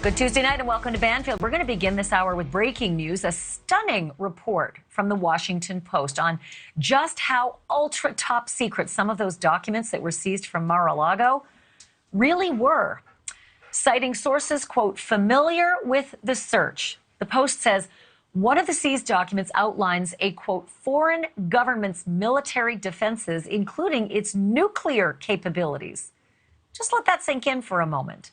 Good Tuesday night and welcome to Banfield. We're going to begin this hour with breaking news, a stunning report from the Washington Post on just how ultra top secret some of those documents that were seized from Mar-a-Lago really were. Citing sources, quote, familiar with the search. The Post says one of the seized documents outlines a, quote, foreign government's military defenses, including its nuclear capabilities. Just let that sink in for a moment.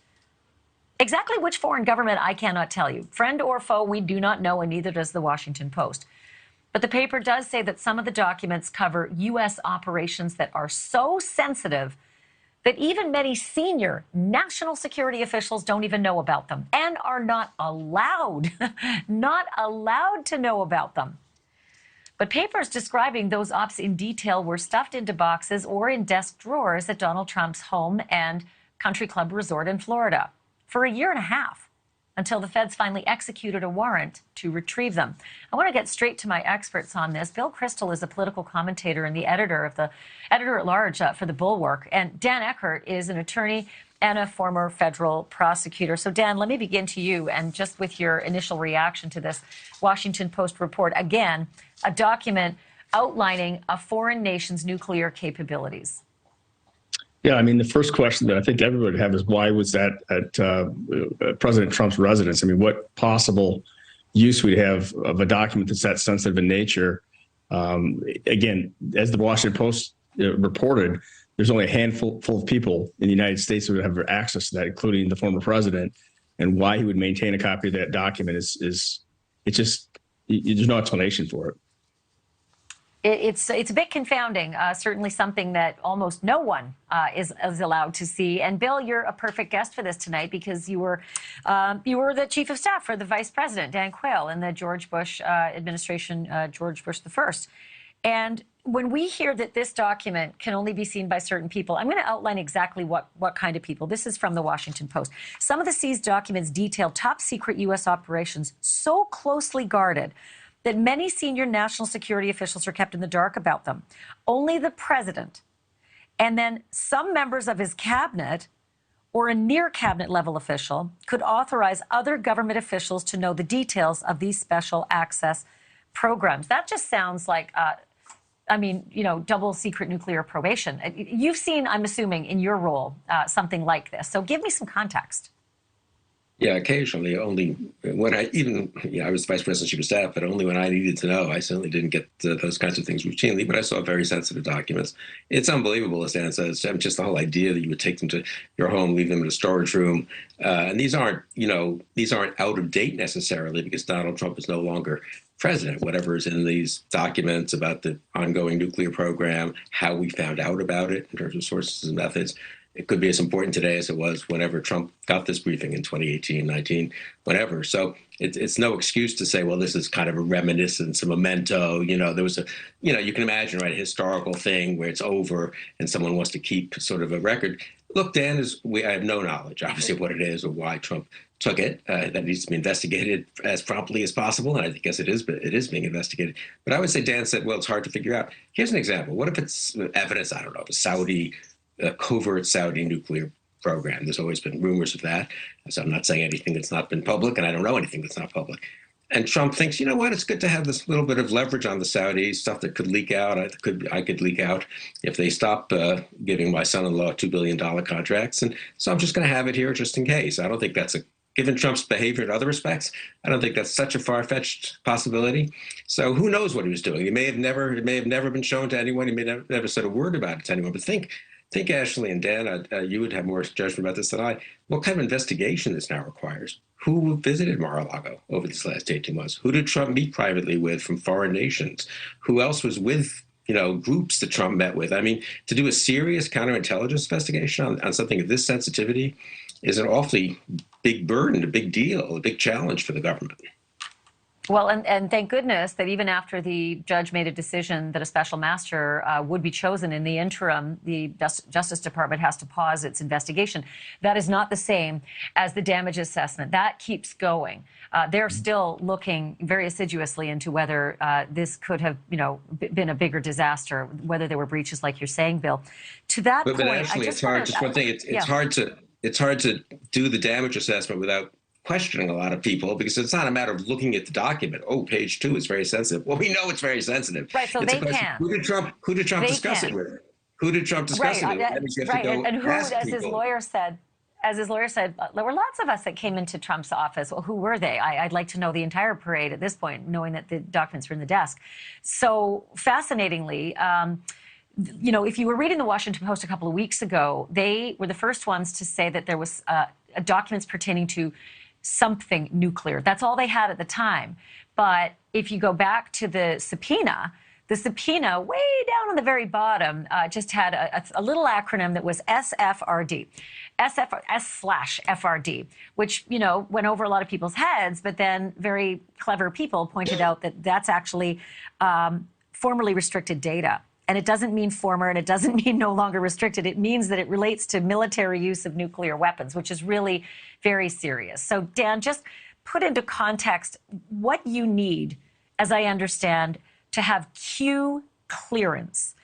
Exactly which foreign government, I cannot tell you. Friend or foe, we do not know, and neither does the Washington Post. But the paper does say that some of the documents cover U.S. operations that are so sensitive that even many senior national security officials don't even know about them and are not allowed, not allowed to know about them. But papers describing those ops in detail were stuffed into boxes or in desk drawers at Donald Trump's home and country club resort in Florida for a year and a half until the feds finally executed a warrant to retrieve them. I want to get straight to my experts on this. Bill Kristol is a political commentator and the editor-at-large for The Bulwark. And Dan Eckhart is an attorney and a former federal prosecutor. So, Dan, let me begin to you and just with your initial reaction to this Washington Post report. Again, a document outlining a foreign nation's nuclear capabilities. Yeah, I mean, the first question that I think everybody would have is why was that at President Trump's residence? I mean, what possible use we'd have of a document that's that sensitive in nature? Again, as the Washington Post reported, there's only a handful of people in the United States who would have access to that, including the former president. And why he would maintain a copy of that document is there's no explanation for it. It's a bit confounding, certainly something that almost no one is allowed to see. And Bill, you're a perfect guest for this tonight because you were the chief of staff for the vice president, Dan Quayle, in the George Bush administration, George Bush the First. And when we hear that this document can only be seen by certain people, I'm going to outline exactly what kind of people. This is from the Washington Post. Some of the seized documents detail top secret U.S. operations so closely guarded that many senior national security officials are kept in the dark about them. Only the president and then some members of his cabinet or a near cabinet level official could authorize other government officials to know the details of these special access programs. That just sounds like, double secret nuclear probation. You've seen, I'm assuming, in your role, something like this. So give me some context. Yeah, occasionally, only when I was vice president, chief of staff, but only when I needed to know. I certainly didn't get those kinds of things routinely, but I saw very sensitive documents. It's unbelievable, as Dan says, just the whole idea that you would take them to your home, leave them in a storage room. And these aren't out of date necessarily because Donald Trump is no longer president. Whatever is in these documents about the ongoing nuclear program, how we found out about it in terms of sources and methods, it could be as important today as it was whenever Trump got this briefing in 2018, 19, whatever. So it's no excuse to say, well, this is kind of a reminiscence, a memento. There was you can imagine, right, a historical thing where it's over and someone wants to keep sort of a record. Look, Dan, I have no knowledge, obviously, of what it is or why Trump took it. That needs to be investigated as promptly as possible. And I guess it is, but it is being investigated. But I would say Dan said, well, it's hard to figure out. Here's an example. What if it's evidence, I don't know, of a covert Saudi nuclear program? There's always been rumors of that. So I'm not saying anything that's not been public, and I don't know anything that's not public. And Trump thinks, you know what, it's good to have this little bit of leverage on the Saudis, stuff that could leak out. I could leak out if they stop giving my son-in-law $2 billion contracts. And so I'm just going to have it here just in case. I don't think that's given Trump's behavior in other respects, I don't think that's such a far-fetched possibility. So who knows what he was doing? It may have never been shown to anyone. He may have never said a word about it to anyone. But think, Ashleigh and Dan, you would have more judgment about this than I. What kind of investigation this now requires? Who visited Mar-a-Lago over this last 18 months? Who did Trump meet privately with from foreign nations? Who else was with, groups that Trump met with? I mean, to do a serious counterintelligence investigation on something of this sensitivity is an awfully big burden, a big deal, a big challenge for the government. Well, and thank goodness that even after the judge made a decision that a special master would be chosen in the interim, the Justice Department has to pause its investigation. That is not the same as the damage assessment. That keeps going. They're still looking very assiduously into whether this could have, been a bigger disaster, whether there were breaches, like you're saying, Bill. To that point, Ashleigh, it's hard. Just one thing. It's hard to do the damage assessment without questioning a lot of people because it's not a matter of looking at the document. Oh, page 2 is very sensitive. Well, we know it's very sensitive. Right, so it's they a question, can. Who did Trump They discuss can. it with? Who did Trump discuss it with? That means you have to go And who, ask as people. his lawyer said, there were lots of us that came into Trump's office. Well, who were they? I'd like to know the entire parade at this point, knowing that the documents were in the desk. So fascinatingly, if you were reading the Washington Post a couple of weeks ago, they were the first ones to say that there was documents pertaining to something nuclear. That's all they had at the time. But if you go back to the subpoena way down on the very bottom just had a little acronym that was SFRD, S/FRD, which, went over a lot of people's heads, but then very clever people pointed out that that's actually formerly restricted data. And it doesn't mean former, and it doesn't mean no longer restricted. It means that it relates to military use of nuclear weapons, which is really very serious. So, Dan, just put into context what you need, as I understand, to have Q clearance.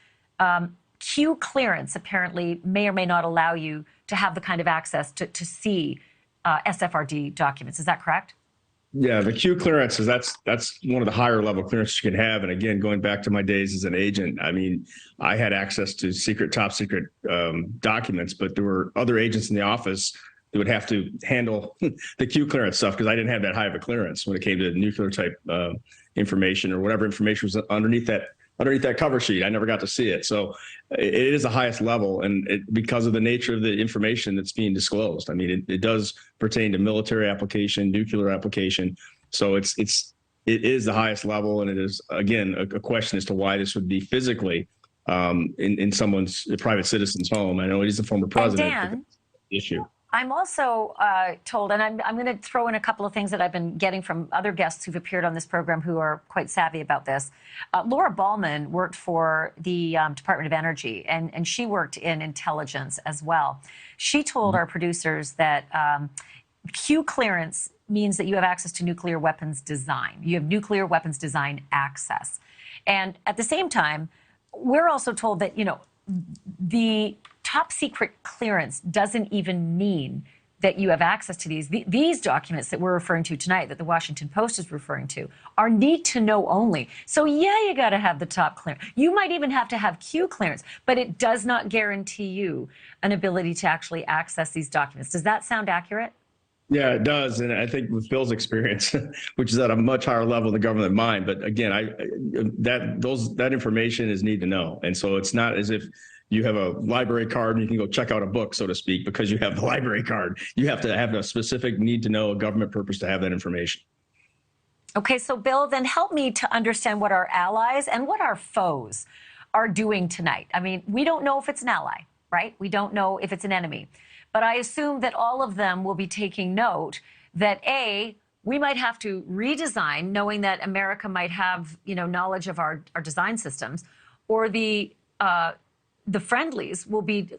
Q clearance apparently may or may not allow you to have the kind of access to see SFRD documents. Is that correct? Yeah, the Q clearances, that's one of the higher level clearances you can have. And again, going back to my days as an agent, I mean, I had access to top secret documents, but there were other agents in the office that would have to handle the Q clearance stuff because I didn't have that high of a clearance when it came to nuclear type information or whatever information was underneath that cover sheet. I never got to see it. So it is the highest level, and because of the nature of the information that's being disclosed. I mean, it does pertain to military application, nuclear application. So it is the highest level, and it is, again, a question as to why this would be physically in someone's private citizen's home. I know he's the former president. And Dan, issue. I'm also told, and I'm going to throw in a couple of things that I've been getting from other guests who've appeared on this program who are quite savvy about this. Laura Ballman worked for the Department of Energy, and she worked in intelligence as well. She told our producers that Q clearance means that you have access to nuclear weapons design. You have nuclear weapons design access. And at the same time, we're also told that, the top secret clearance doesn't even mean that you have access to these documents that we're referring to tonight, that the Washington Post is referring to, are need to know only. So yeah, you got to have the top clearance. You might even have to have Q clearance, but it does not guarantee you an ability to actually access these documents. Does that sound accurate? Yeah, it does. And I think with Bill's experience, which is at a much higher level of the government than mine, but again, that information is need to know. And so it's not as if you have a library card and you can go check out a book, so to speak, because you have the library card. You have to have a specific need to know, a government purpose to have that information. Okay, so Bill, then help me to understand what our allies and what our foes are doing tonight. I mean, we don't know if it's an ally, right? We don't know if it's an enemy. But I assume that all of them will be taking note that, A, we might have to redesign, knowing that America might have, knowledge of our design systems, or the friendlies will be,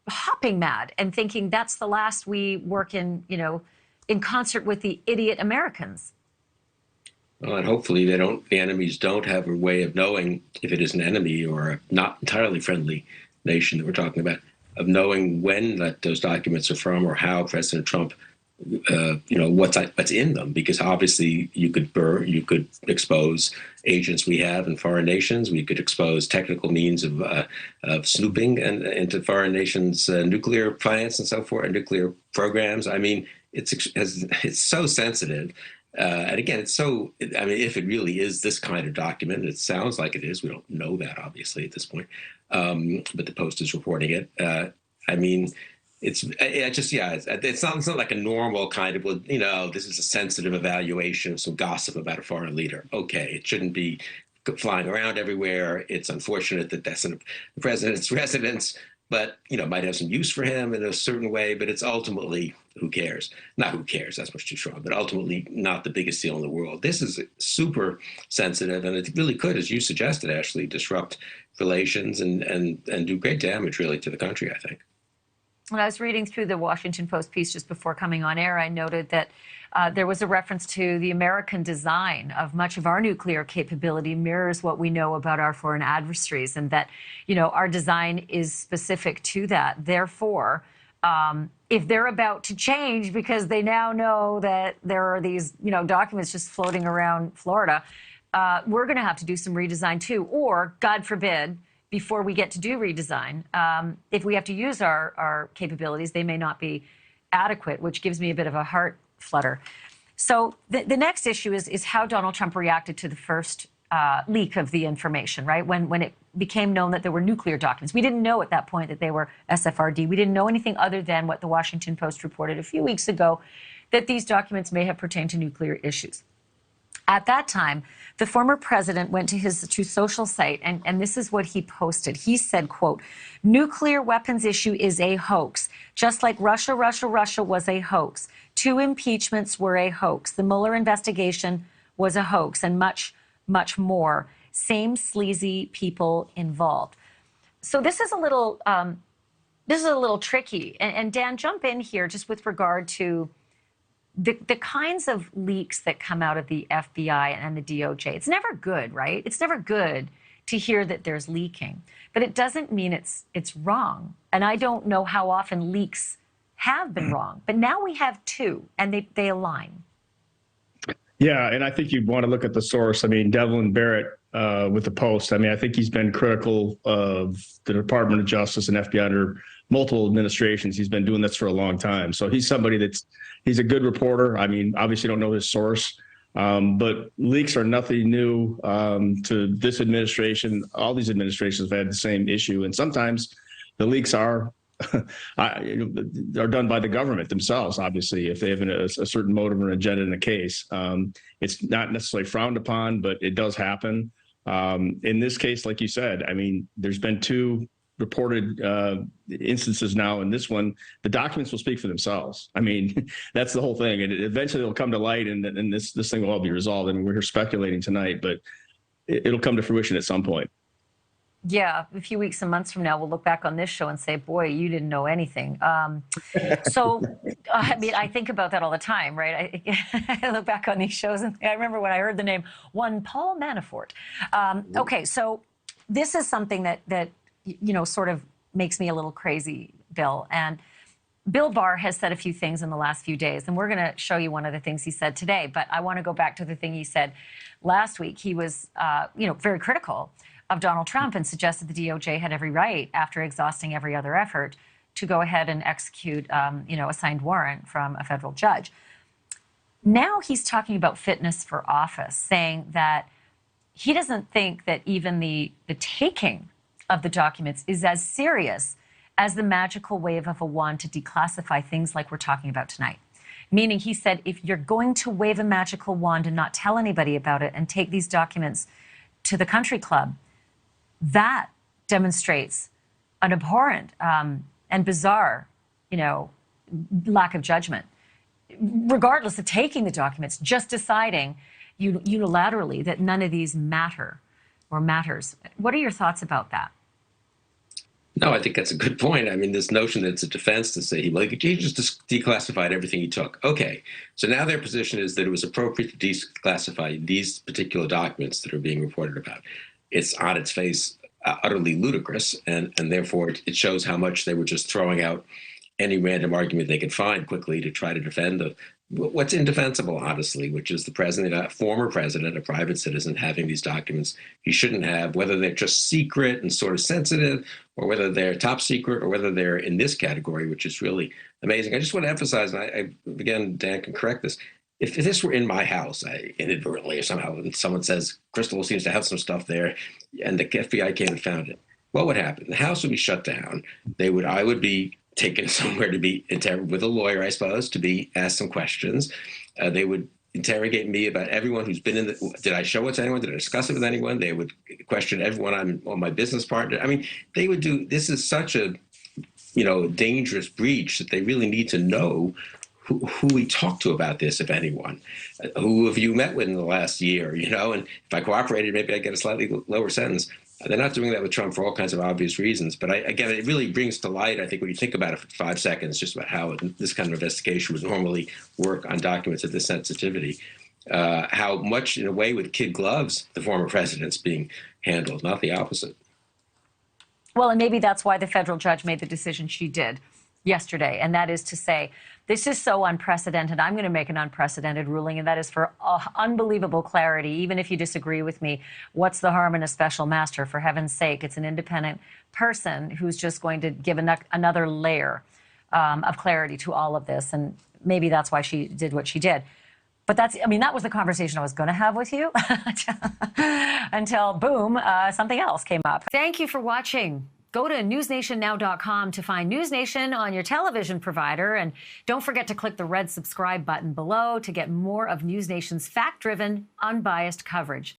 hopping mad and thinking that's the last we work in concert with the idiot Americans. Well, and hopefully the enemies don't have a way of knowing if it is an enemy or a not entirely friendly nation that we're talking about, of knowing when those documents are from or how President Trump, what's in them, because obviously you could expose agents we have in foreign nations. We could expose technical means of snooping and into foreign nations' nuclear plants and so forth, and nuclear programs. I mean, it's so sensitive. And again, if it really is this kind of document, it sounds like it is. We don't know that, obviously, at this point. But the Post is reporting it. It's not like a normal kind of, this is a sensitive evaluation of some gossip about a foreign leader. Okay, it shouldn't be flying around everywhere. It's unfortunate that that's in the president's residence, but, might have some use for him in a certain way. But it's ultimately, who cares? Not who cares, that's much too strong, but ultimately not the biggest deal in the world. This is super sensitive, and it really could, as you suggested, Ashleigh, disrupt relations and do great damage, really, to the country, I think. When I was reading through the Washington Post piece just before coming on air, I noted that there was a reference to the American design of much of our nuclear capability mirrors what we know about our foreign adversaries, and that, our design is specific to that. Therefore, if they're about to change because they now know that there are these, documents just floating around Florida, we're going to have to do some redesign too. Or, God forbid, before we get to do redesign, if we have to use our capabilities, they may not be adequate, which gives me a bit of a heart flutter. So the next issue is how Donald Trump reacted to the first leak of the information, right? When it became known that there were nuclear documents. We didn't know at that point that they were SFRD. We didn't know anything other than what the Washington Post reported a few weeks ago, that these documents may have pertained to nuclear issues. At that time, the former president went to his Truth Social site, and this is what he posted. He said, quote, "Nuclear weapons issue is a hoax, just like Russia was a hoax. 2 impeachments were a hoax. The Mueller investigation was a hoax, and much, much more. Same sleazy people involved." So this is a little tricky. And Dan, jump in here just with regard to the kinds of leaks that come out of the FBI and the DOJ. It's never good, right? It's never good to hear that there's leaking, but it doesn't mean it's wrong. And I don't know how often leaks have been wrong, but now we have 2, and they align. Yeah, and I think you want to look at the source. I mean, Devlin Barrett with the Post. I mean, I think he's been critical of the Department of Justice and FBI under multiple administrations. He's been doing this for a long time. So he's somebody he's a good reporter. I mean, obviously don't know his source, but leaks are nothing new to this administration. All these administrations have had the same issue. And sometimes the leaks are done by the government themselves, obviously, if they have a certain motive or agenda in a case. It's not necessarily frowned upon, but it does happen. In this case, like you said, I mean, there's been 2 reported instances now. In this one, the documents will speak for themselves. I mean, that's the whole thing. And eventually it'll come to light, and this thing will all be resolved. And we're here speculating tonight, but it'll come to fruition at some point. Yeah, a few weeks and months from now, we'll look back on this show and say, boy, you didn't know anything. So, I mean, I think about that all the time, right? I look back on these shows, and I remember when I heard the name, one Paul Manafort. Okay, so this is something that sort of makes me a little crazy, Bill. And Bill Barr has said a few things in the last few days, and we're going to show you one of the things he said today. But I want to go back to the thing he said last week. He was, very critical of Donald Trump and suggested the DOJ had every right, after exhausting every other effort, to go ahead and execute, a signed warrant from a federal judge. Now he's talking about fitness for office, saying that he doesn't think that even the taking of the documents is as serious as the magical wave of a wand to declassify things like we're talking about tonight. Meaning, he said, if you're going to wave a magical wand and not tell anybody about it and take these documents to the country club, that demonstrates an abhorrent and bizarre, lack of judgment. Regardless of taking the documents, just deciding unilaterally that none of these matter or matters. What are your thoughts about that? No, I think that's a good point. I mean, this notion that it's a defense to say he just declassified everything he took. Okay, so now their position is that it was appropriate to declassify these particular documents that are being reported about. It's on its face utterly ludicrous, and therefore it shows how much they were just throwing out any random argument they could find quickly to try to defend what's indefensible, honestly, which is the president, a former president, a private citizen, having these documents he shouldn't have, whether they're just secret and sort of sensitive, or whether they're top secret, or whether they're in this category, which is really amazing. I just want to emphasize, and I again, Dan can correct this, if this were in my house, I inadvertently or somehow, and someone says, Kristol seems to have some stuff there, and the FBI came and found it, what would happen? The house would be shut down. I would be taken somewhere to be interrogated with a lawyer, I suppose, to be asked some questions. They would interrogate me about everyone who's been in did I show it to anyone? Did I discuss it with anyone? They would question everyone on my business partner. I mean, they would this is such a, dangerous breach that they really need to know who we talked to about this, if anyone. Who have you met with in the last year, and if I cooperated, maybe I'd get a slightly lower sentence. They're not doing that with Trump for all kinds of obvious reasons. But again, it really brings to light, I think, when you think about it for 5 seconds, just about how this kind of investigation would normally work on documents of this sensitivity, how much, in a way, with kid gloves, the former president's being handled, not the opposite. Well, and maybe that's why the federal judge made the decision she did. yesterday, and that is to say, this is so unprecedented. I'm going to make an unprecedented ruling, and that is for unbelievable clarity. Even if you disagree with me, what's the harm in a special master? For heaven's sake, it's an independent person who's just going to give another layer of clarity to all of this, and maybe that's why she did what she did. But that was the conversation I was going to have with you until, boom, something else came up. Thank you for watching. Go to newsnationnow.com to find NewsNation on your television provider. And don't forget to click the red subscribe button below to get more of NewsNation's fact-driven, unbiased coverage.